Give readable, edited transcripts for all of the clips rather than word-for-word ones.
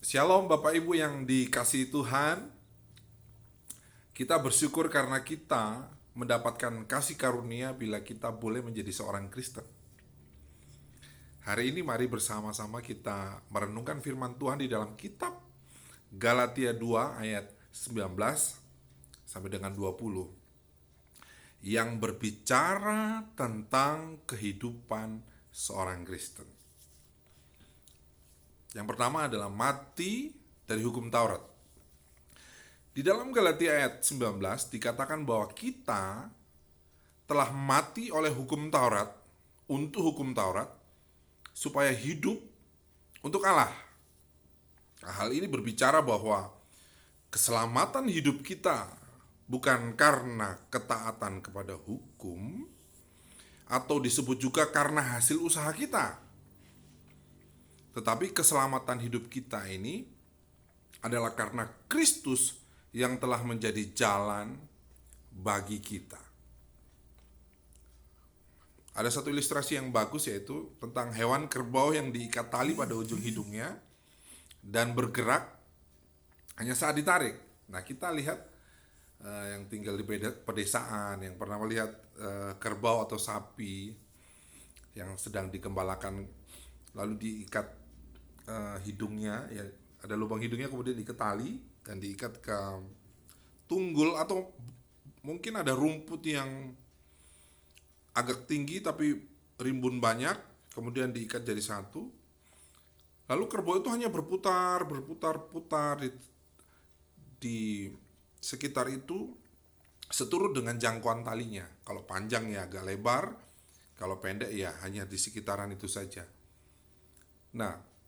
Shalom Bapak Ibu yang dikasihi Tuhan. Kita bersyukur karena kita mendapatkan kasih karunia bila kita boleh menjadi seorang Kristen. Hari ini mari bersama-sama kita merenungkan firman Tuhan di dalam kitab Galatia 2 ayat 19 sampai dengan 20 yang berbicara tentang kehidupan seorang Kristen. Yang pertama adalah mati dari hukum Taurat. Di dalam Galatia ayat 19 dikatakan bahwa kita telah mati oleh hukum Taurat untuk hukum Taurat supaya hidup untuk Allah. Hal ini berbicara bahwa keselamatan hidup kita bukan karena ketaatan kepada hukum atau disebut juga karena hasil usaha kita. Tetapi keselamatan hidup kita ini adalah karena Kristus yang telah menjadi jalan bagi kita. Ada satu ilustrasi yang bagus, yaitu tentang hewan kerbau yang diikat tali pada ujung hidungnya dan bergerak hanya saat ditarik. Nah, kita lihat yang tinggal di pedesaan, yang pernah melihat kerbau atau sapi yang sedang digembalakan, lalu diikat hidungnya, ya ada lubang hidungnya, kemudian diikat tali dan diikat ke tunggul, atau mungkin ada rumput yang agak tinggi tapi rimbun banyak, kemudian diikat jadi satu. Lalu kerbau itu hanya berputar di sekitar itu seturut dengan jangkauan talinya. Kalau panjang ya agak lebar, kalau pendek ya hanya di sekitaran itu saja. Nah,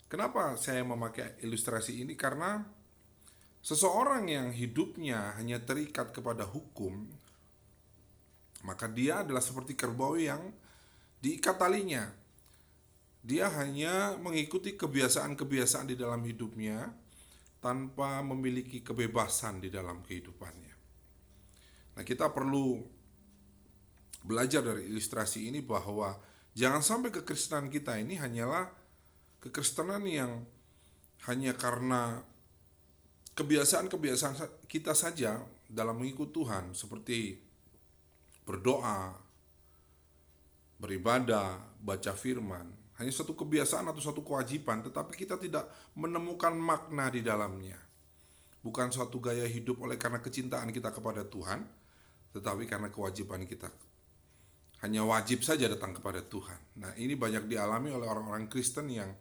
kenapa saya memakai ilustrasi ini? Karena seseorang yang hidupnya hanya terikat kepada hukum, maka dia adalah seperti kerbau yang diikat talinya. Dia hanya mengikuti kebiasaan-kebiasaan di dalam hidupnya tanpa memiliki kebebasan di dalam kehidupannya. Nah, kita perlu belajar dari ilustrasi ini bahwa jangan sampai kekristenan kita ini hanyalah kekristenan yang hanya karena kebiasaan-kebiasaan kita saja dalam mengikut Tuhan, seperti berdoa, beribadah, baca firman, hanya satu kebiasaan atau satu kewajiban, tetapi kita tidak menemukan makna di dalamnya. Bukan suatu gaya hidup oleh karena kecintaan kita kepada Tuhan, tetapi karena kewajiban kita. Hanya wajib saja datang kepada Tuhan. Nah, ini banyak dialami oleh orang-orang Kristen yang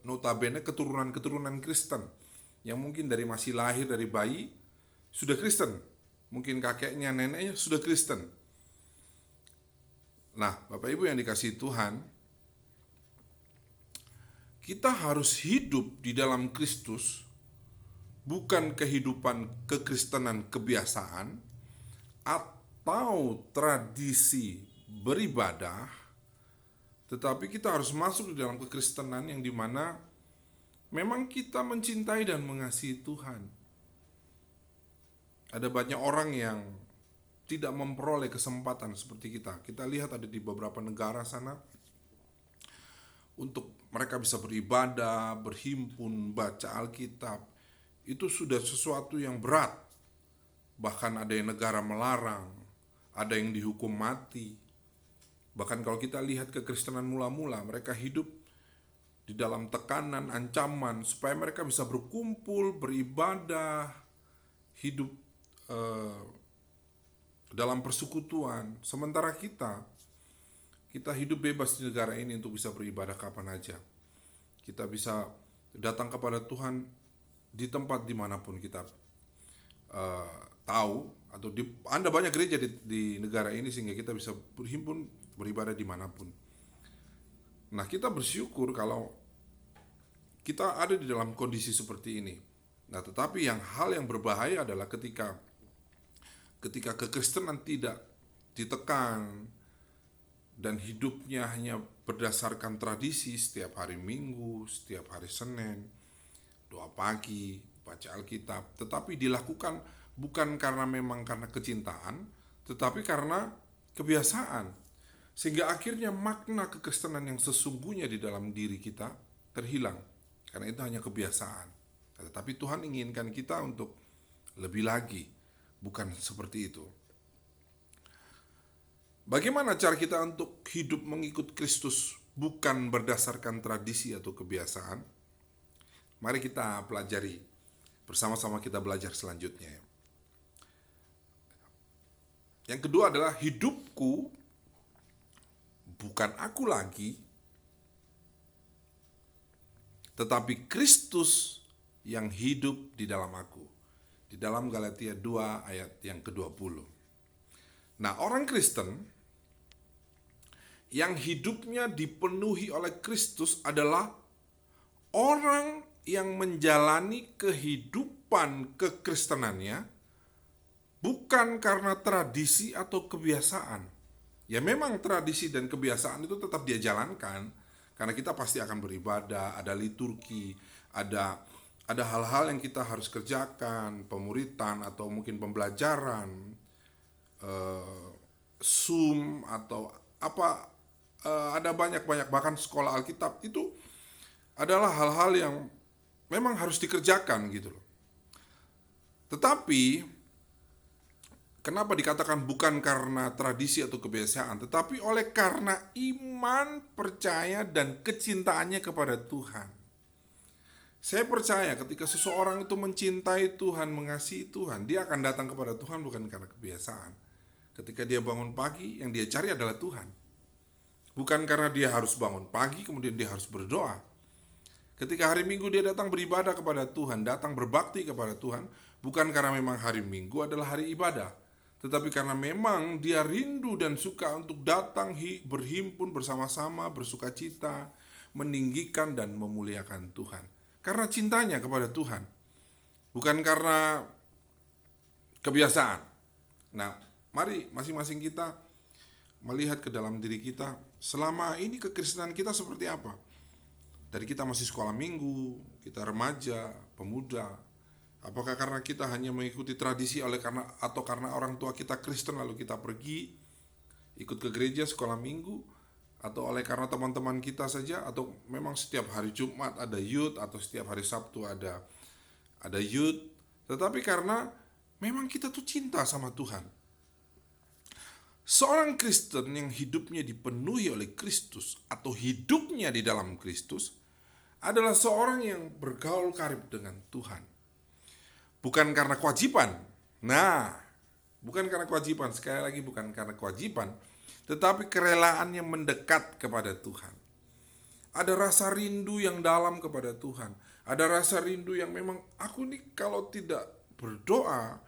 notabene keturunan-keturunan Kristen, yang mungkin dari masih lahir, dari bayi sudah Kristen, mungkin kakeknya, neneknya sudah Kristen. Nah, Bapak Ibu yang dikasihi Tuhan, kita harus hidup di dalam Kristus, bukan kehidupan kekristenan kebiasaan atau tradisi beribadah, tetapi kita harus masuk di dalam kekristenan yang dimana memang kita mencintai dan mengasihi Tuhan. Ada banyak orang yang tidak memperoleh kesempatan seperti kita. Kita lihat ada di beberapa negara sana, untuk mereka bisa beribadah, berhimpun, baca Alkitab, itu sudah sesuatu yang berat. Bahkan ada yang negara melarang, ada yang dihukum mati. Bahkan kalau kita lihat kekristenan mula-mula, mereka hidup di dalam tekanan, ancaman, supaya mereka bisa berkumpul, beribadah, hidup dalam persekutuan. Sementara kita hidup bebas di negara ini untuk bisa beribadah kapan aja. Kita bisa datang kepada Tuhan di tempat dimanapun kita tahu, atau Anda banyak gereja di negara ini sehingga kita bisa berhimpun, beribadah dimanapun. Nah, kita bersyukur kalau kita ada di dalam kondisi seperti ini. Nah, tetapi hal yang berbahaya adalah ketika kekristenan tidak ditekan dan hidupnya hanya berdasarkan tradisi, setiap hari Minggu, setiap hari Senin, doa pagi, baca Alkitab, tetapi dilakukan bukan karena memang karena kecintaan, tetapi karena kebiasaan. Sehingga akhirnya makna kekristenan yang sesungguhnya di dalam diri kita terhilang. karena itu hanya kebiasaan. Tetapi Tuhan inginkan kita untuk lebih lagi, bukan seperti itu. Bagaimana cara kita untuk hidup mengikut Kristus bukan berdasarkan tradisi atau kebiasaan? Mari kita pelajari bersama-sama, kita belajar selanjutnya. Yang kedua adalah hidupku bukan aku lagi, tetapi Kristus yang hidup di dalam aku. Di dalam Galatia 2 ayat yang ke-20. Nah, orang Kristen yang hidupnya dipenuhi oleh Kristus adalah orang yang menjalani kehidupan kekristenannya bukan karena tradisi atau kebiasaan. Ya memang tradisi dan kebiasaan itu tetap dia jalankan, karena kita pasti akan beribadah, ada liturgi, ada hal-hal yang kita harus kerjakan, pemuritan atau mungkin pembelajaran, Zoom atau apa, ada banyak bahkan sekolah Alkitab itu adalah hal-hal yang memang harus dikerjakan gitu loh. Tetapi kenapa dikatakan bukan karena tradisi atau kebiasaan, tetapi oleh karena iman, percaya, dan kecintaannya kepada Tuhan. Saya percaya ketika seseorang itu mencintai Tuhan, mengasihi Tuhan, dia akan datang kepada Tuhan bukan karena kebiasaan. Ketika dia bangun pagi, yang dia cari adalah Tuhan. Bukan karena dia harus bangun pagi, kemudian dia harus berdoa. Ketika hari Minggu dia datang beribadah kepada Tuhan, datang berbakti kepada Tuhan, bukan karena memang hari Minggu adalah hari ibadah, tetapi karena memang dia rindu dan suka untuk datang berhimpun bersama-sama, bersukacita, meninggikan dan memuliakan Tuhan. Karena cintanya kepada Tuhan, bukan karena kebiasaan. Nah, mari masing-masing kita melihat ke dalam diri kita, selama ini kekristenan kita seperti apa? Dari kita masih sekolah minggu, kita remaja, pemuda, apakah karena kita hanya mengikuti tradisi atau karena orang tua kita Kristen lalu kita pergi ikut ke gereja sekolah minggu, atau oleh karena teman-teman kita saja, atau memang setiap hari Jumat ada youth atau setiap hari Sabtu ada youth, tetapi karena memang kita tuh cinta sama Tuhan. Seorang Kristen yang hidupnya dipenuhi oleh Kristus atau hidupnya di dalam Kristus adalah seorang yang bergaul karib dengan Tuhan. Bukan karena kewajiban. Nah, bukan karena kewajiban, sekali lagi bukan karena kewajiban, tetapi kerelaannya mendekat kepada Tuhan. Ada rasa rindu yang dalam kepada Tuhan. Ada rasa rindu yang memang aku nih kalau tidak berdoa,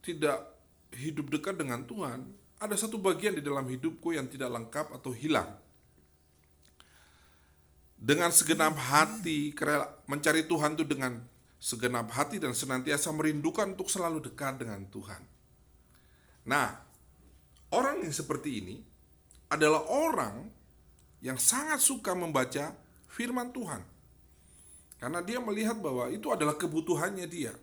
tidak hidup dekat dengan Tuhan, ada satu bagian di dalam hidupku yang tidak lengkap atau hilang. Dengan segenap hati, mencari Tuhan itu dengan segenap hati dan senantiasa merindukan untuk selalu dekat dengan Tuhan. Nah, orang yang seperti ini adalah orang yang sangat suka membaca firman Tuhan. Karena dia melihat bahwa itu adalah kebutuhannya dia.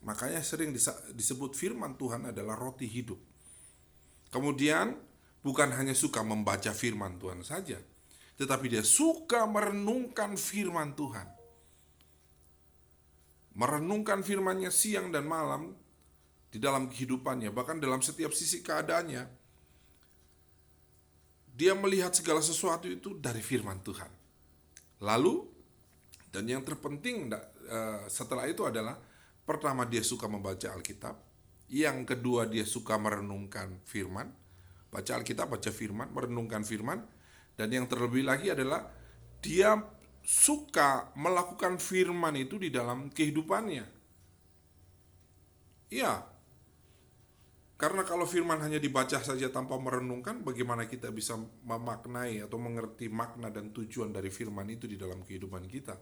Makanya sering disebut firman Tuhan adalah roti hidup. Kemudian bukan hanya suka membaca firman Tuhan saja, tetapi dia suka merenungkan firman Tuhan. Merenungkan firman-Nya siang dan malam di dalam kehidupannya, bahkan dalam setiap sisi keadaannya. Dia melihat segala sesuatu itu dari firman Tuhan. Lalu, dan yang terpenting setelah itu adalah, pertama dia suka membaca Alkitab, yang kedua dia suka merenungkan firman, baca Alkitab, baca firman, merenungkan firman, dan yang terlebih lagi adalah dia suka melakukan firman itu di dalam kehidupannya. Ya, karena kalau firman hanya dibaca saja tanpa merenungkan, bagaimana kita bisa memaknai atau mengerti makna dan tujuan dari firman itu di dalam kehidupan kita?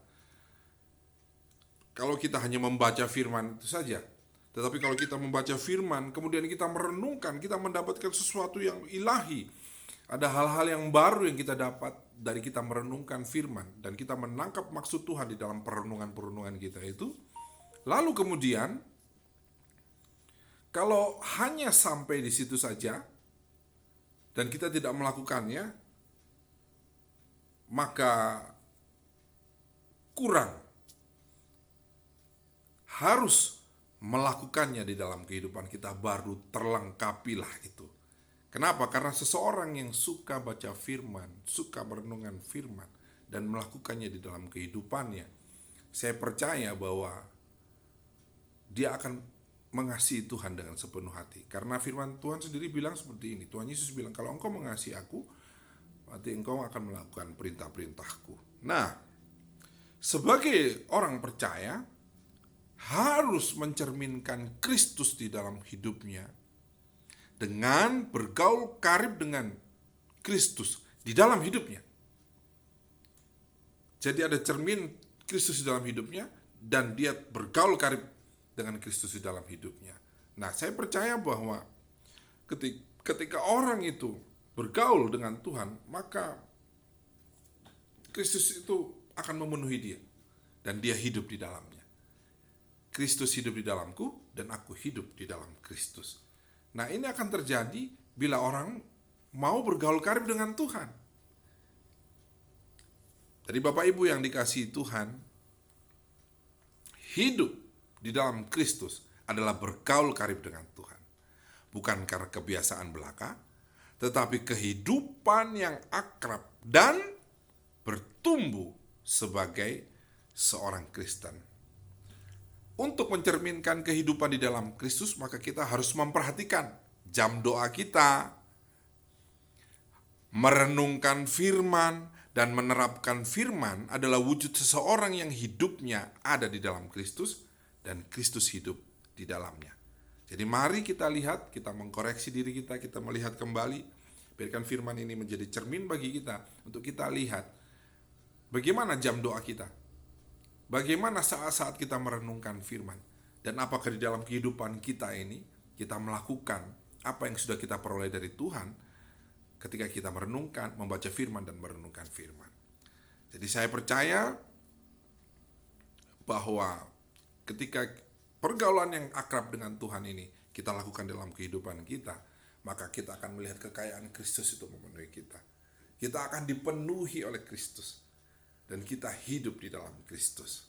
Kalau kita hanya membaca firman itu saja. Tetapi kalau kita membaca firman, kemudian kita merenungkan, kita mendapatkan sesuatu yang ilahi. Ada hal-hal yang baru yang kita dapat dari kita merenungkan firman. Dan kita menangkap maksud Tuhan di dalam perenungan-perenungan kita itu. Lalu kemudian, kalau hanya sampai di situ saja, dan kita tidak melakukannya, maka kurang, harus melakukannya di dalam kehidupan kita, baru terlengkapilah itu. Kenapa? Karena seseorang yang suka baca firman, suka merenungkan firman, dan melakukannya di dalam kehidupannya, saya percaya bahwa dia akan mengasihi Tuhan dengan sepenuh hati. Karena firman Tuhan sendiri bilang seperti ini. Tuhan Yesus bilang, kalau engkau mengasihi aku, berarti engkau akan melakukan perintah-perintahku. Nah, sebagai orang percaya, harus mencerminkan Kristus di dalam hidupnya dengan bergaul karib dengan Kristus di dalam hidupnya. Jadi ada cermin Kristus di dalam hidupnya, dan dia bergaul karib dengan Kristus di dalam hidupnya. Nah, saya percaya bahwa ketika orang itu bergaul dengan Tuhan, maka Kristus itu akan memenuhi dia, dan dia hidup di dalamnya. Kristus hidup di dalamku, dan aku hidup di dalam Kristus. Nah, ini akan terjadi bila orang mau bergaul karib dengan Tuhan. Jadi Bapak Ibu yang dikasihi Tuhan, hidup di dalam Kristus adalah bergaul karib dengan Tuhan. Bukan karena kebiasaan belaka, tetapi kehidupan yang akrab dan bertumbuh sebagai seorang Kristen. Untuk mencerminkan kehidupan di dalam Kristus, maka kita harus memperhatikan jam doa kita, merenungkan firman, dan menerapkan firman adalah wujud seseorang yang hidupnya ada di dalam Kristus, dan Kristus hidup di dalamnya. Jadi mari kita lihat, kita mengkoreksi diri kita melihat kembali, biarkan firman ini menjadi cermin bagi kita, untuk kita lihat bagaimana jam doa kita, bagaimana saat-saat kita merenungkan firman, dan apakah di dalam kehidupan kita ini, kita melakukan apa yang sudah kita peroleh dari Tuhan, ketika kita merenungkan, membaca firman, dan merenungkan firman. Jadi saya percaya bahwa ketika pergaulan yang akrab dengan Tuhan ini kita lakukan dalam kehidupan kita, maka kita akan melihat kekayaan Kristus itu memenuhi kita. Kita akan dipenuhi oleh Kristus, dan kita hidup di dalam Kristus.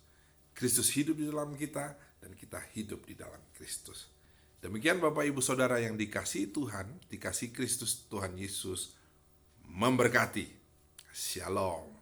Kristus hidup di dalam kita, dan kita hidup di dalam Kristus. Demikian Bapak Ibu Saudara yang dikasihi Tuhan, dikasihi Kristus Tuhan Yesus memberkati. Shalom.